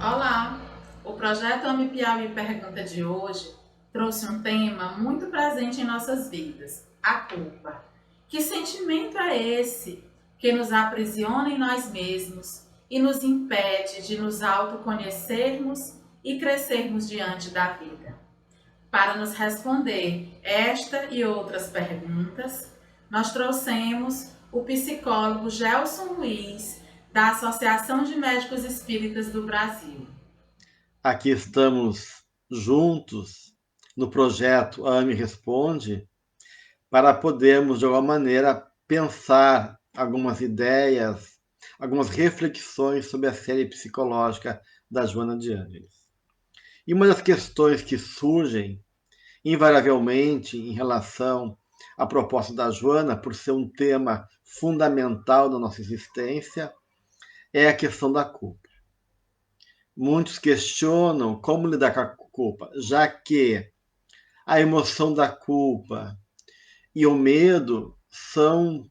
Olá! O projeto Ame Piauí Pergunta de hoje trouxe um tema muito presente em nossas vidas: a culpa. Que sentimento é esse que nos aprisiona em nós mesmos e nos impede de nos autoconhecermos e crescermos diante da vida? Para nos responder esta e outras perguntas, nós trouxemos o psicólogo Gelson Luiz, da Associação de Médicos Espíritas do Brasil. Aqui estamos juntos no projeto AME Responde para podermos, de alguma maneira, pensar algumas ideias, algumas reflexões sobre a série psicológica da Joana de Ângeles. E uma das questões que surgem, invariavelmente, em relação à proposta da Joana, por ser um tema fundamental da nossa existência, é a questão da culpa. Muitos questionam como lidar com a culpa, já que a emoção da culpa e o medo são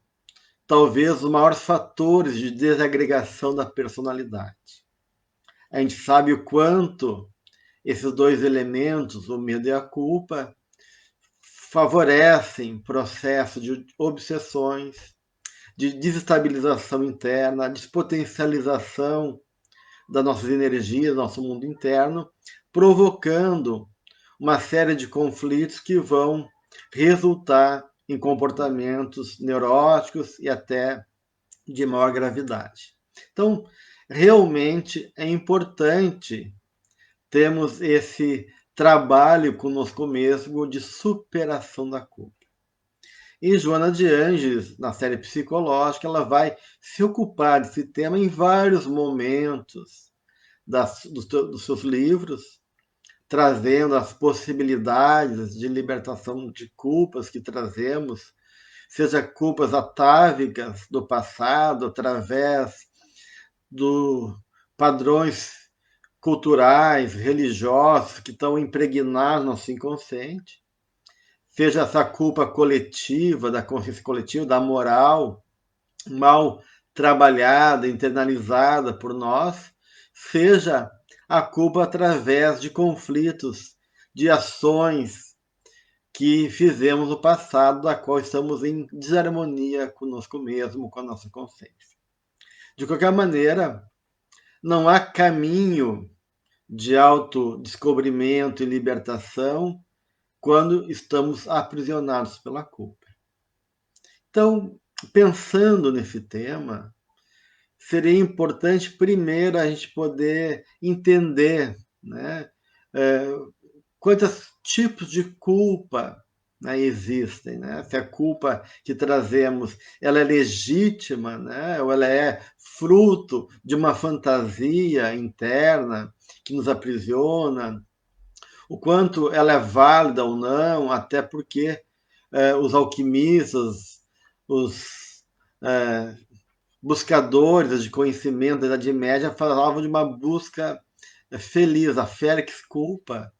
talvez os maiores fatores de desagregação da personalidade. A gente sabe o quanto esses dois elementos, o medo e a culpa, favorecem processo de obsessões, de desestabilização interna, despotencialização das nossas energias, nosso mundo interno, provocando uma série de conflitos que vão resultar em comportamentos neuróticos e até de maior gravidade. Então, realmente é importante termos esse trabalho conosco mesmo de superação da culpa. E Joana de Ângeles, na série psicológica, ela vai se ocupar desse tema em vários momentos dos seus livros, trazendo as possibilidades de libertação de culpas que trazemos, seja culpas atávicas do passado, através dos padrões culturais, religiosos que estão impregnados no nosso inconsciente, seja essa culpa coletiva, da consciência coletiva, da moral, mal trabalhada, internalizada por nós, seja a culpa através de conflitos, de ações que fizemos no passado, da qual estamos em desarmonia conosco mesmo, com a nossa consciência. De qualquer maneira, não há caminho de autodescobrimento e libertação quando estamos aprisionados pela culpa. Então, pensando nesse tema, seria importante primeiro a gente poder entender, né, quantos tipos de culpa, né, existem, né? Se a culpa que trazemos ela é legítima, né, ou ela é fruto de uma fantasia interna que nos aprisiona, o quanto ela é válida ou não, até porque os alquimistas, os buscadores de conhecimento da Idade Média falavam de uma busca feliz, a felix culpa,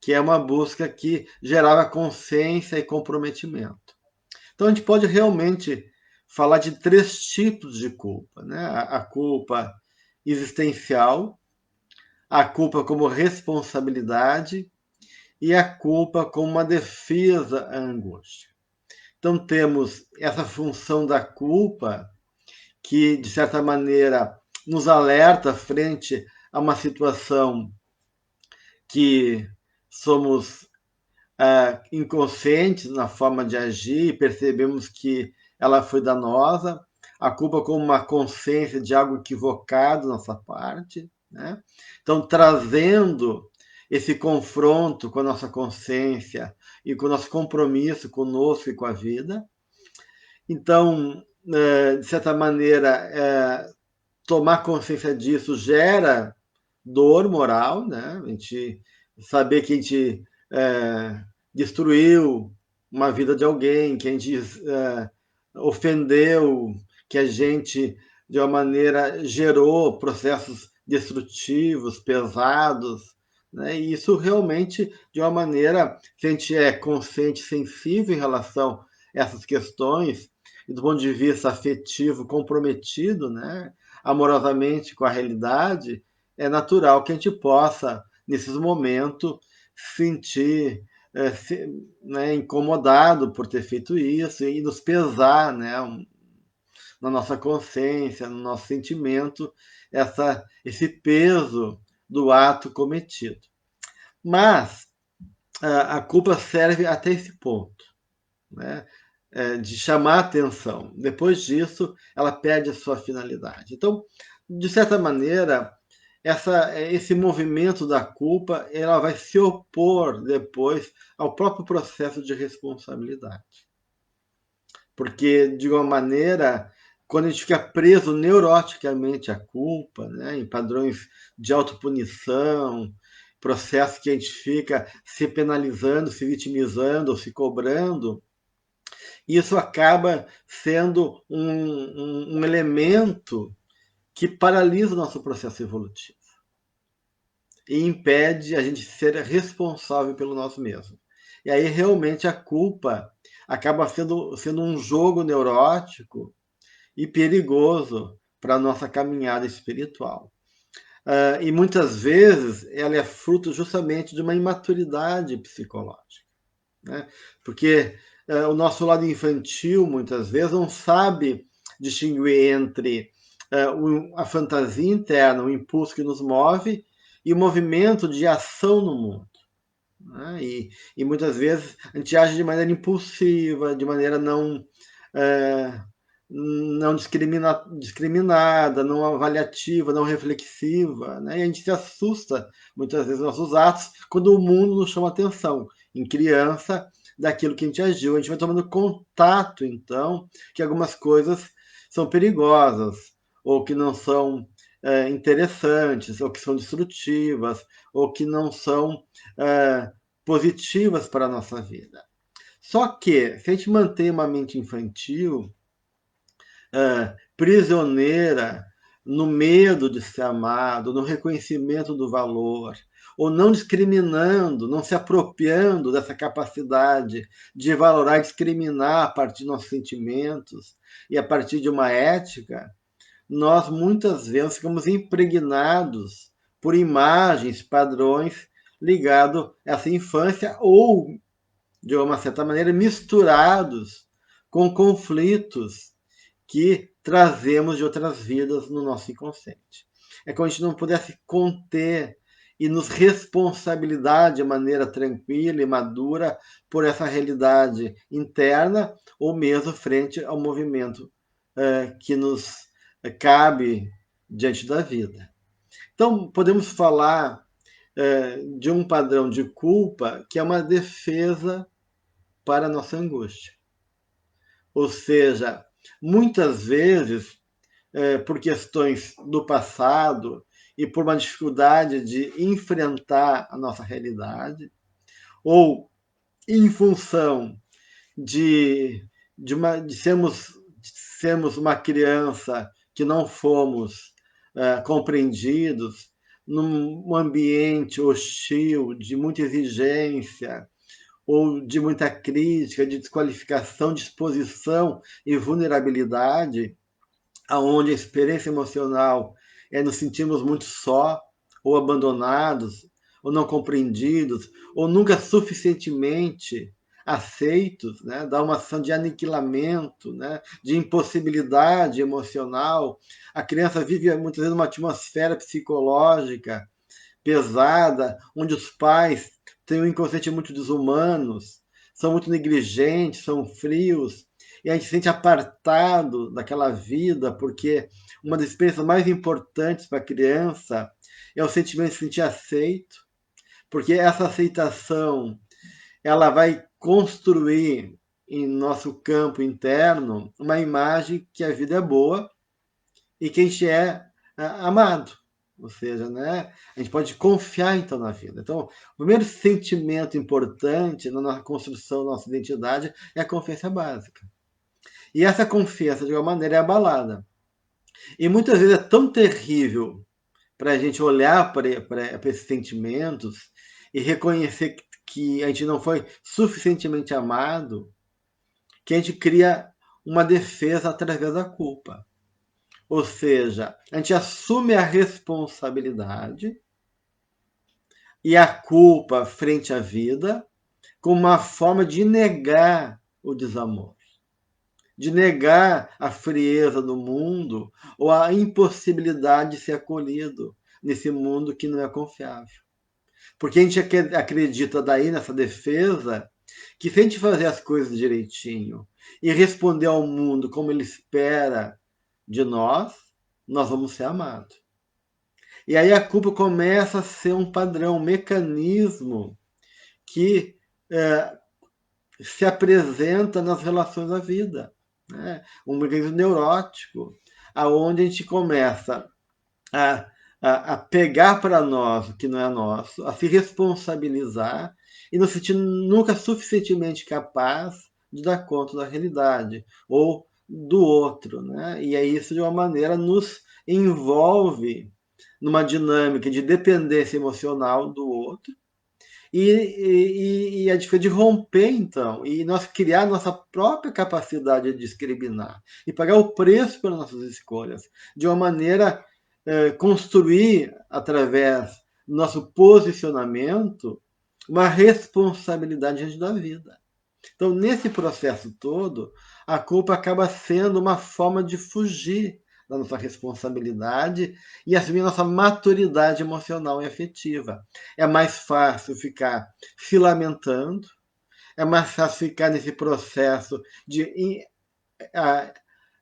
que é uma busca que gerava consciência e comprometimento. Então a gente pode realmente falar de três tipos de culpa, né? A culpa existencial, a culpa como responsabilidade e a culpa como uma defesa à angústia. Então temos essa função da culpa que, de certa maneira, nos alerta frente a uma situação que somos inconscientes na forma de agir e percebemos que ela foi danosa, a culpa como uma consciência de algo equivocado da nossa parte, né? Então, trazendo esse confronto com a nossa consciência e com o nosso compromisso conosco e com a vida. Então, de certa maneira, tomar consciência disso gera dor moral, né? A gente saber que a gente destruiu uma vida de alguém, que a gente ofendeu, que a gente, de uma maneira, gerou processos destrutivos, pesados, né? E isso realmente, de uma maneira, se a gente é consciente, sensível em relação a essas questões, e do ponto de vista afetivo, comprometido, né, amorosamente com a realidade, é natural que a gente possa, nesses momentos, sentir, né, incomodado por ter feito isso e nos pesar, né, na nossa consciência, no nosso sentimento, esse peso do ato cometido. Mas a culpa serve até esse ponto, né? De chamar a atenção. Depois disso, ela perde a sua finalidade. Então, de certa maneira, esse movimento da culpa ela vai se opor depois ao próprio processo de responsabilidade. Porque, de uma maneira, quando a gente fica preso neuroticamente à culpa, né, em padrões de autopunição, processo que a gente fica se penalizando, se vitimizando ou se cobrando, isso acaba sendo um elemento que paralisa o nosso processo evolutivo e impede a gente ser responsável pelo nosso mesmo. E aí realmente a culpa acaba sendo um jogo neurótico e perigoso para a nossa caminhada espiritual. E muitas vezes ela é fruto justamente de uma imaturidade psicológica, né? Porque o nosso lado infantil, muitas vezes, não sabe distinguir entre a fantasia interna, o impulso que nos move, e o movimento de ação no mundo. Né? E muitas vezes a gente age de maneira impulsiva, de maneira não discriminada, não avaliativa, não reflexiva, né? E a gente se assusta muitas vezes nos nossos atos quando o mundo nos chama atenção. Em criança, daquilo que a gente agiu, a gente vai tomando contato, então, que algumas coisas são perigosas ou que não são interessantes, ou que são destrutivas, ou que não são positivas para a nossa vida. Só que, se a gente mantém uma mente infantil, prisioneira no medo de ser amado, no reconhecimento do valor, ou não discriminando, não se apropriando dessa capacidade de valorar e discriminar a partir dos nossos sentimentos e a partir de uma ética, nós muitas vezes ficamos impregnados por imagens, padrões ligados a essa infância ou, de uma certa maneira, misturados com conflitos que trazemos de outras vidas no nosso inconsciente. É como se a gente não pudesse conter e nos responsabilizar de maneira tranquila e madura por essa realidade interna ou mesmo frente ao movimento que nos cabe diante da vida. Então, podemos falar de um padrão de culpa que é uma defesa para a nossa angústia. Ou seja, muitas vezes, por questões do passado e por uma dificuldade de enfrentar a nossa realidade, ou em função de sermos uma criança que não fomos compreendidos, num ambiente hostil, de muita exigência, ou de muita crítica, de desqualificação, de exposição e vulnerabilidade, aonde a experiência emocional nos sentimos muito só, ou abandonados, ou não compreendidos, ou nunca suficientemente aceitos, né? Dá uma ação de aniquilamento, né? De impossibilidade emocional. A criança vive muitas vezes uma atmosfera psicológica pesada, onde os pais têm um inconsciente muito desumanos, são muito negligentes, são frios, e a gente se sente apartado daquela vida, porque uma das experiências mais importantes para a criança é o sentimento de se sentir aceito, porque essa aceitação ela vai construir em nosso campo interno uma imagem que a vida é boa e que a gente é amado. Ou seja, né, a gente pode confiar então na vida. Então, o primeiro sentimento importante na construção da nossa identidade é a confiança básica. E essa confiança, de alguma maneira, é abalada. E muitas vezes é tão terrível para a gente olhar para esses sentimentos e reconhecer que a gente não foi suficientemente amado, que a gente cria uma defesa através da culpa. Ou seja, a gente assume a responsabilidade e a culpa frente à vida como uma forma de negar o desamor, de negar a frieza do mundo ou a impossibilidade de ser acolhido nesse mundo que não é confiável. Porque a gente acredita daí nessa defesa que se a gente fazer as coisas direitinho e responder ao mundo como ele espera de nós, nós vamos ser amados. E aí a culpa começa a ser um padrão, um mecanismo que se apresenta nas relações da vida, né? Um mecanismo neurótico, aonde a gente começa a, a pegar para nós o que não é nosso, a se responsabilizar e não se sentir nunca suficientemente capaz de dar conta da realidade ou do outro, né? E é isso de uma maneira nos envolve numa dinâmica de dependência emocional do outro e a dificuldade de romper, então, e nós criar nossa própria capacidade de discriminar e pagar o preço pelas nossas escolhas, de uma maneira construir, através do nosso posicionamento, uma responsabilidade diante da vida. Então, nesse processo todo, a culpa acaba sendo uma forma de fugir da nossa responsabilidade e assumir nossa maturidade emocional e afetiva. É mais fácil ficar se lamentando, é mais fácil ficar nesse processo de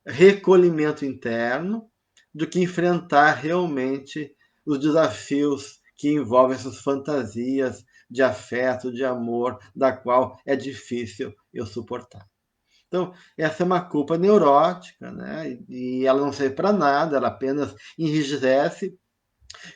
recolhimento interno do que enfrentar realmente os desafios que envolvem essas fantasias de afeto, de amor, da qual é difícil eu suportar. Então, essa é uma culpa neurótica, né? E ela não serve para nada, ela apenas enrijece.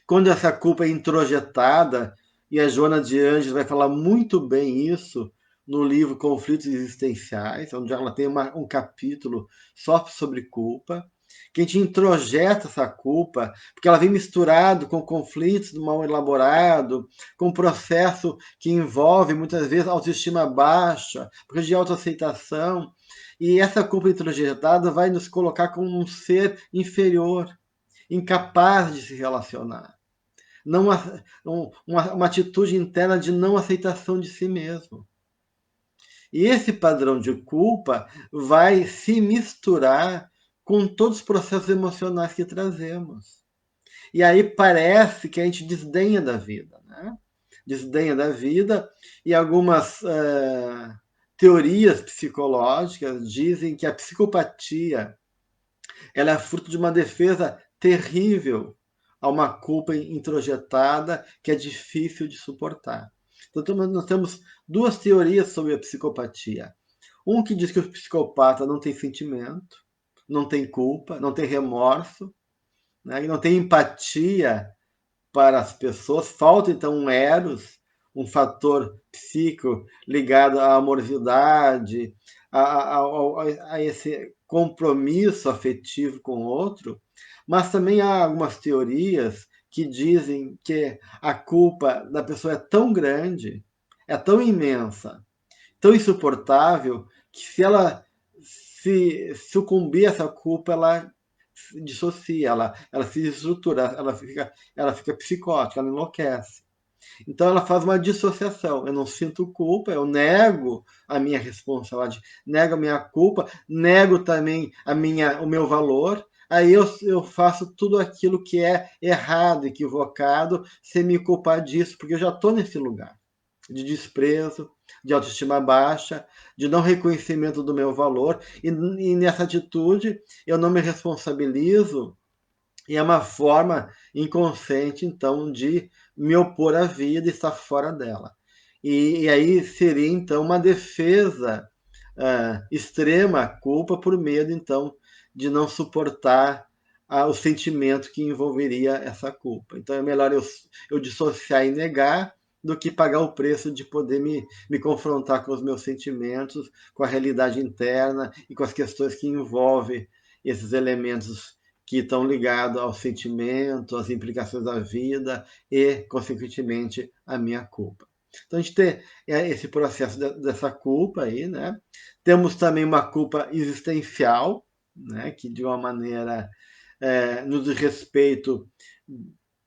Quando essa culpa é introjetada, e a Joana de Ângeles vai falar muito bem isso no livro Conflitos Existenciais, onde ela tem um capítulo só sobre culpa, que a gente introjeta essa culpa, porque ela vem misturado com conflitos mal elaborado, com um processo que envolve muitas vezes autoestima baixa, de autoaceitação, e essa culpa introjetada vai nos colocar como um ser inferior, incapaz de se relacionar. Não, uma atitude interna de não aceitação de si mesmo. E esse padrão de culpa vai se misturar com todos os processos emocionais que trazemos. E aí parece que a gente desdenha da vida, né? Desdenha da vida, e algumas teorias psicológicas dizem que a psicopatia ela é fruto de uma defesa terrível a uma culpa introjetada que é difícil de suportar. Então, nós temos duas teorias sobre a psicopatia. Um que diz que o psicopata não tem sentimento, não tem culpa, não tem remorso, né? E não tem empatia para as pessoas. Falta, então, um eros, um fator psíquico ligado à amorosidade, a esse compromisso afetivo com o outro. Mas também há algumas teorias que dizem que a culpa da pessoa é tão grande, é tão imensa, tão insuportável, que se ela se sucumbir a essa culpa, ela se dissocia, ela se estrutura, ela fica psicótica, ela enlouquece. Então ela faz uma dissociação. Eu não sinto culpa, eu nego a minha responsabilidade, nego a minha culpa, nego também o meu valor. Aí eu faço tudo aquilo que é errado, equivocado, sem me culpar disso, porque eu já estou nesse lugar de desprezo, de autoestima baixa, de não reconhecimento do meu valor, e nessa atitude eu não me responsabilizo, e é uma forma inconsciente, então, de me opor à vida e estar fora dela. E aí seria, então, uma defesa extrema à culpa por medo, então, de não suportar o sentimento que envolveria essa culpa. Então é melhor eu dissociar e negar do que pagar o preço de poder me confrontar com os meus sentimentos, com a realidade interna e com as questões que envolvem esses elementos que estão ligados ao sentimento, às implicações da vida e, consequentemente, à minha culpa. Então a gente tem esse processo dessa culpa aí, né? Temos também uma culpa existencial, né? Que de uma maneira no desrespeito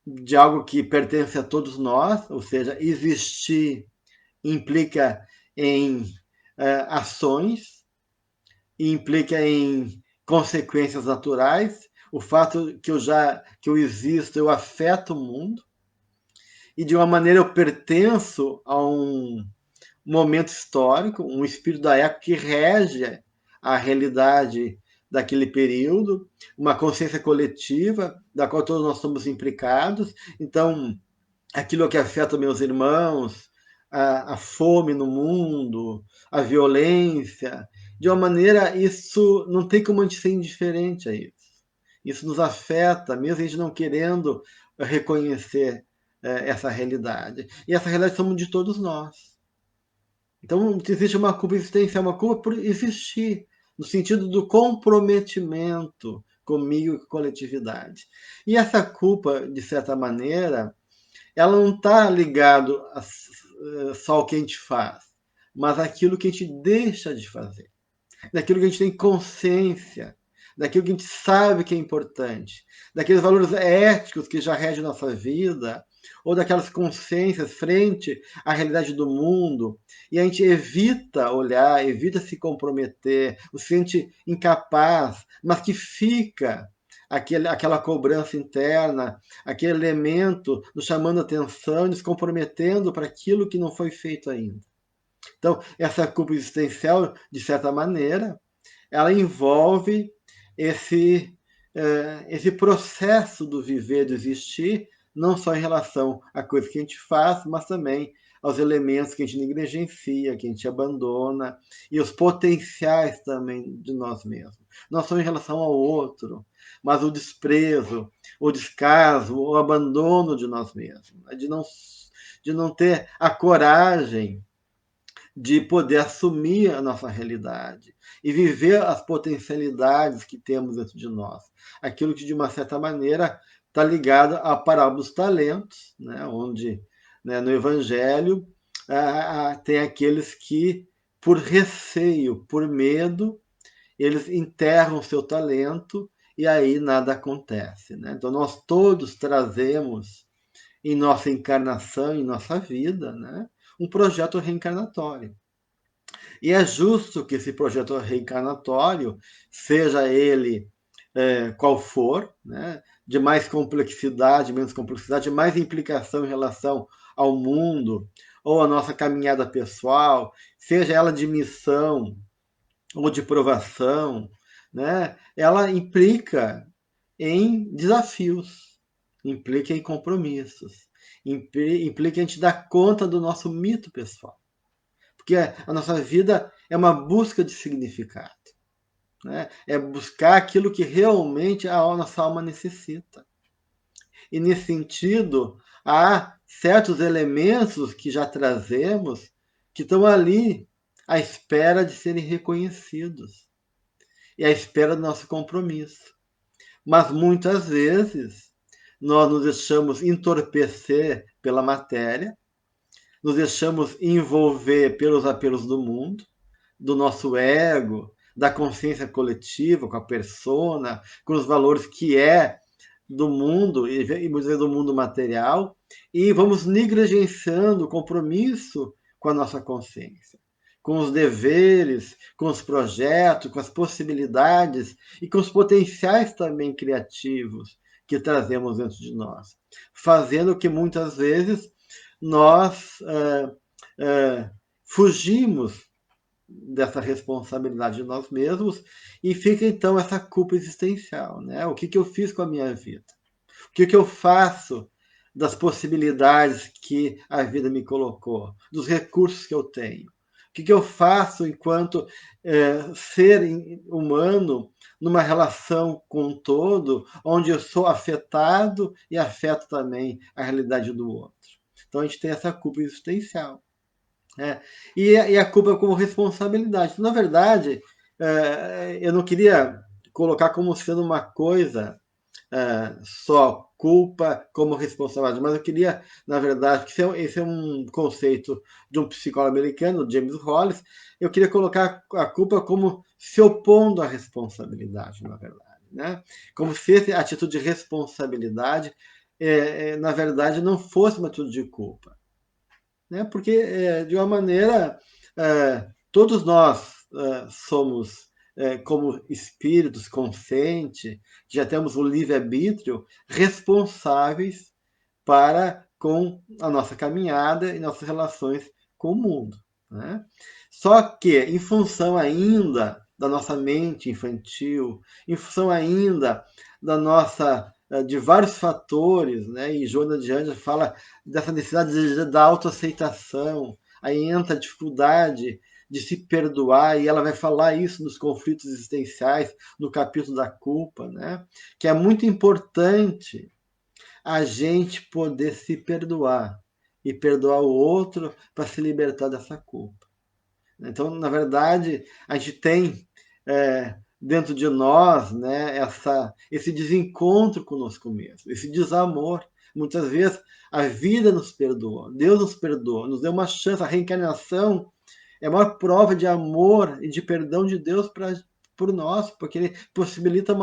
de algo que pertence a todos nós, ou seja, existir implica em ações, implica em consequências naturais. O fato que eu existo, eu afeto o mundo, e de uma maneira eu pertenço a um momento histórico, um espírito da época que rege a realidade daquele período, uma consciência coletiva da qual todos nós somos implicados. Então, aquilo que afeta meus irmãos, a fome no mundo, a violência, de uma maneira, isso não tem como a gente ser indiferente a isso. Isso nos afeta, mesmo a gente não querendo reconhecer essa realidade. E essa realidade somos de todos nós. Então, existe uma culpa existencial, uma culpa por existir, no sentido do comprometimento comigo e com a coletividade. E essa culpa, de certa maneira, ela não está ligada só ao que a gente faz, mas àquilo que a gente deixa de fazer, daquilo que a gente tem consciência, daquilo que a gente sabe que é importante, daqueles valores éticos que já regem nossa vida, ou daquelas consciências frente à realidade do mundo, e a gente evita olhar, evita se comprometer, se sente incapaz, mas que fica aquela cobrança interna, aquele elemento nos chamando a atenção, nos comprometendo para aquilo que não foi feito ainda. Então, essa culpa existencial, de certa maneira, ela envolve esse processo do viver, do existir, não só em relação à coisa que a gente faz, mas também aos elementos que a gente negligencia, que a gente abandona, e os potenciais também de nós mesmos. Não só em relação ao outro, mas o desprezo, o descaso, o abandono de nós mesmos, de não ter a coragem de poder assumir a nossa realidade e viver as potencialidades que temos dentro de nós. Aquilo que, de uma certa maneira, está ligado à parábola dos talentos, né? Onde, né, no Evangelho, tem aqueles que, por receio, por medo, eles enterram o seu talento e aí nada acontece, né? Então, nós todos trazemos em nossa encarnação, em nossa vida, né, um projeto reencarnatório. E é justo que esse projeto reencarnatório, seja ele qual for, né, de mais complexidade, menos complexidade, mais implicação em relação ao mundo, ou a nossa caminhada pessoal, seja ela de missão ou de provação, né, ela implica em desafios, implica em compromissos, implica em a gente dar conta do nosso mito pessoal. Porque a nossa vida é uma busca de significado, né? É buscar aquilo que realmente a nossa alma necessita. E nesse sentido, há certos elementos que já trazemos que estão ali à espera de serem reconhecidos e à espera do nosso compromisso. Mas muitas vezes nós nos deixamos entorpecer pela matéria, nos deixamos envolver pelos apelos do mundo, do nosso ego, da consciência coletiva, com a persona, com os valores que é do mundo, e muitas vezes do mundo material, e vamos negligenciando o compromisso com a nossa consciência, com os deveres, com os projetos, com as possibilidades e com os potenciais também criativos que trazemos dentro de nós, fazendo que muitas vezes nós fugimos dessa responsabilidade de nós mesmos e fica então essa culpa existencial, né? O que eu fiz com a minha vida? O que eu faço das possibilidades que a vida me colocou, dos recursos que eu tenho? O que eu faço enquanto ser humano numa relação com o todo, onde eu sou afetado e afeto também a realidade do outro? Então a gente tem essa culpa existencial. Né? E a culpa como responsabilidade. Na verdade, eu não queria colocar como sendo uma coisa só culpa como responsabilidade, mas eu queria, na verdade, que esse é um conceito de um psicólogo americano, James Hollis, eu queria colocar a culpa como se opondo à responsabilidade, na verdade. né? Como se essa atitude de responsabilidade, na verdade, não fosse uma atitude de culpa, né? Porque, de uma maneira, todos nós somos, como espíritos conscientes, já temos o livre-arbítrio, responsáveis para com a nossa caminhada e nossas relações com o mundo, né? Só que, em função ainda da nossa mente infantil, em função ainda da nossa de vários fatores, né? E Joana de Anjos fala dessa necessidade da autoaceitação, aí entra a dificuldade de se perdoar, e ela vai falar isso nos conflitos existenciais, no capítulo da culpa, né? Que é muito importante a gente poder se perdoar e perdoar o outro para se libertar dessa culpa. Então, na verdade, a gente tem dentro de nós, né, esse desencontro conosco mesmo, esse desamor. Muitas vezes a vida nos perdoa, Deus nos perdoa, nos deu uma chance. A reencarnação é a maior prova de amor e de perdão de Deus por nós, porque ele possibilita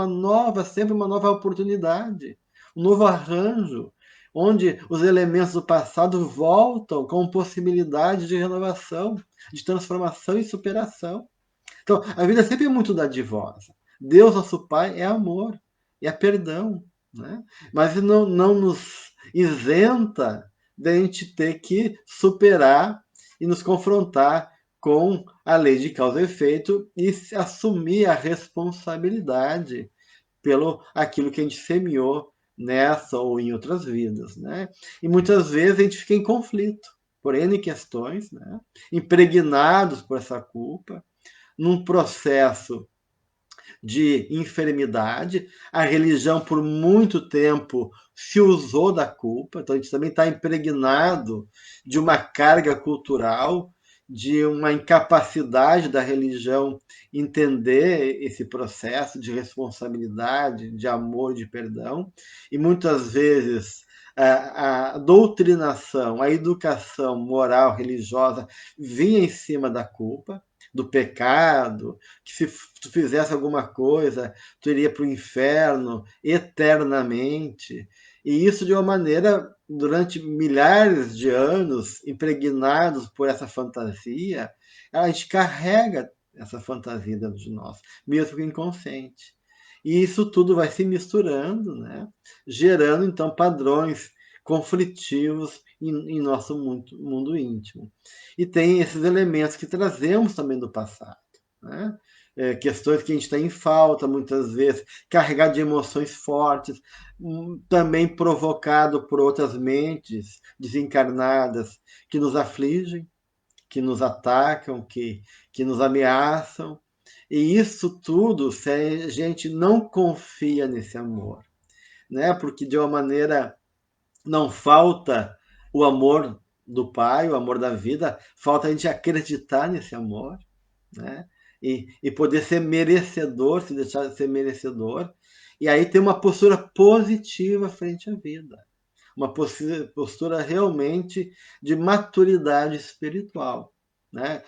sempre uma nova oportunidade, um novo arranjo, onde os elementos do passado voltam com possibilidade de renovação, de transformação e superação. Então, a vida sempre é muito dadivosa. Deus, nosso Pai, é amor, é perdão, né? Mas não nos isenta de a gente ter que superar e nos confrontar com a lei de causa e efeito e assumir a responsabilidade pelo aquilo que a gente semeou nessa ou em outras vidas, né? E muitas vezes a gente fica em conflito por N questões, né? Impregnados por essa culpa, num processo de enfermidade. A religião, por muito tempo, se usou da culpa, então a gente também está impregnado de uma carga cultural, de uma incapacidade da religião entender esse processo de responsabilidade, de amor, de perdão, e muitas vezes a doutrinação, a educação moral religiosa vinha em cima da culpa, do pecado, que se tu fizesse alguma coisa, tu iria para o inferno eternamente. E isso de uma maneira, durante milhares de anos, impregnados por essa fantasia, a gente carrega essa fantasia dentro de nós, mesmo que inconsciente. E isso tudo vai se misturando, né? Gerando, então, padrões conflitivos em nosso mundo íntimo. E tem esses elementos que trazemos também do passado, né? Questões que a gente está em falta, muitas vezes, carregado de emoções fortes, também provocado por outras mentes desencarnadas que nos afligem, que nos atacam, que nos ameaçam. E isso tudo, se a gente não confia nesse amor, né? Porque de uma maneira não falta o amor do Pai, o amor da vida, falta a gente acreditar nesse amor, né? E poder ser merecedor, se deixar de ser merecedor, e aí ter uma postura positiva frente à vida, uma postura realmente de maturidade espiritual, né?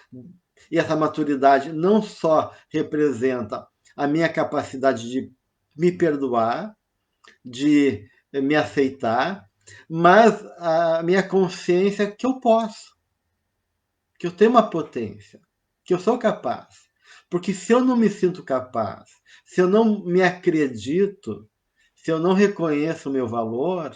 E essa maturidade não só representa a minha capacidade de me perdoar, de me aceitar, mas a minha consciência que eu posso, que eu tenho uma potência, que eu sou capaz. Porque se eu não me sinto capaz, se eu não me acredito, se eu não reconheço o meu valor,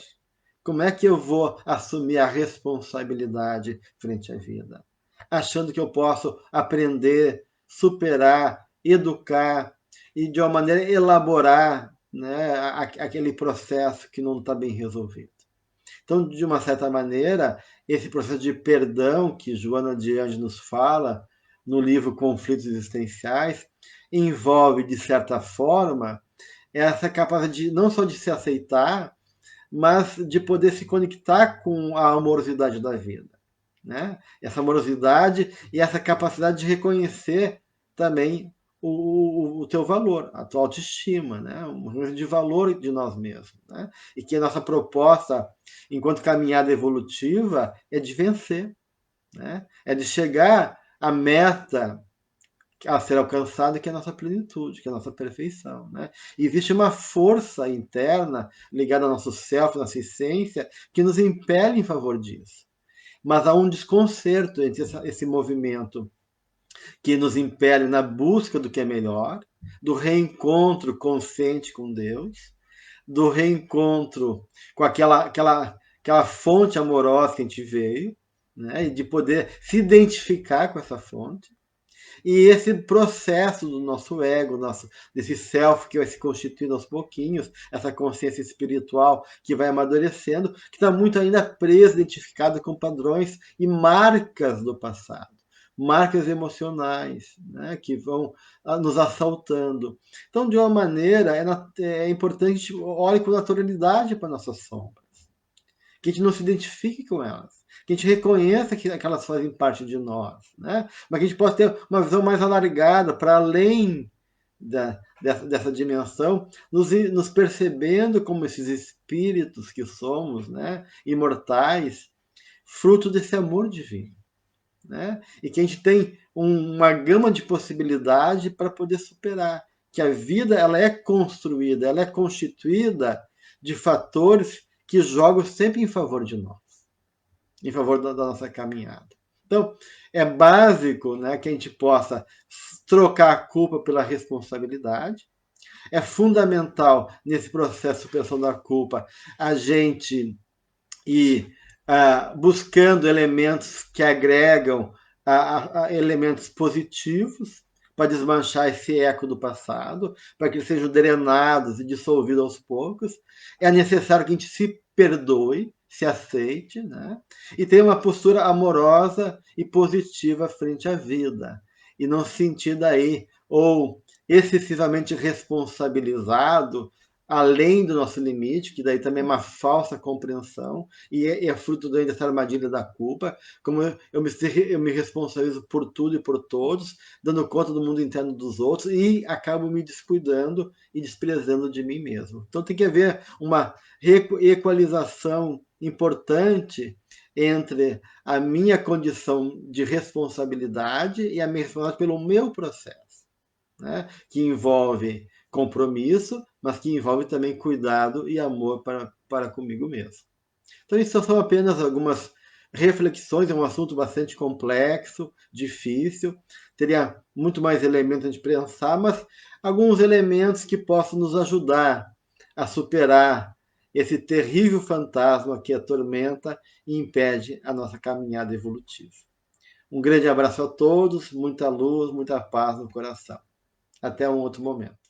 como é que eu vou assumir a responsabilidade frente à vida? Achando que eu posso aprender, superar, educar e de uma maneira elaborar, né, aquele processo que não está bem resolvido. Então, de uma certa maneira, esse processo de perdão que Joana de Anjos nos fala no livro Conflitos Existenciais envolve, de certa forma, essa capacidade de, não só de se aceitar, mas de poder se conectar com a amorosidade da vida, né? Essa amorosidade e essa capacidade de reconhecer também o teu valor, a tua autoestima, né? Um de valor de nós mesmos, né? E que a nossa proposta, enquanto caminhada evolutiva, é de vencer, né? É de chegar à meta a ser alcançado, que é a nossa plenitude, que é a nossa perfeição, né? E existe uma força interna ligada ao nosso self, nossa essência, que nos impele em favor disso. Mas há um desconcerto entre esse movimento que nos impele na busca do que é melhor, do reencontro consciente com Deus, do reencontro com aquela fonte amorosa que a gente veio, né? E de poder se identificar com essa fonte. E esse processo do nosso ego, desse self que vai se constituindo aos pouquinhos, essa consciência espiritual que vai amadurecendo, que está muito ainda presa, identificada com padrões e marcas do passado, marcas emocionais, né, que vão nos assaltando. Então, de uma maneira, é importante que a gente olhe com naturalidade para nossas sombras, que a gente não se identifique com elas, que a gente reconheça que elas fazem parte de nós, né? Mas que a gente possa ter uma visão mais alargada, para além dessa dimensão, nos percebendo como esses espíritos que somos, né? Imortais, fruto desse amor divino. Né? E que a gente tem uma gama de possibilidade para poder superar. Que a vida ela é construída, ela é constituída de fatores que jogam sempre em favor de nós, em favor da nossa caminhada. Então, é básico, né, que a gente possa trocar a culpa pela responsabilidade. É fundamental, nesse processo de superação da culpa, a gente ir buscando elementos que agregam elementos positivos para desmanchar esse eco do passado, para que eles sejam drenados e dissolvidos aos poucos. É necessário que a gente se perdoe, se aceite, né? E tenha uma postura amorosa e positiva frente à vida. E não se sentir daí ou excessivamente responsabilizado além do nosso limite, que daí também é uma falsa compreensão e é fruto dessa armadilha da culpa, como eu me responsabilizo por tudo e por todos, dando conta do mundo interno dos outros e acabo me descuidando e desprezando de mim mesmo. Então tem que haver uma equalização importante entre a minha condição de responsabilidade e a minha responsabilidade pelo meu processo, né? Que envolve compromisso, mas que envolve também cuidado e amor para comigo mesmo. Então, isso são apenas algumas reflexões, é um assunto bastante complexo, difícil, teria muito mais elementos de pensar, mas alguns elementos que possam nos ajudar a superar esse terrível fantasma que atormenta e impede a nossa caminhada evolutiva. Um grande abraço a todos, muita luz, muita paz no coração. Até um outro momento.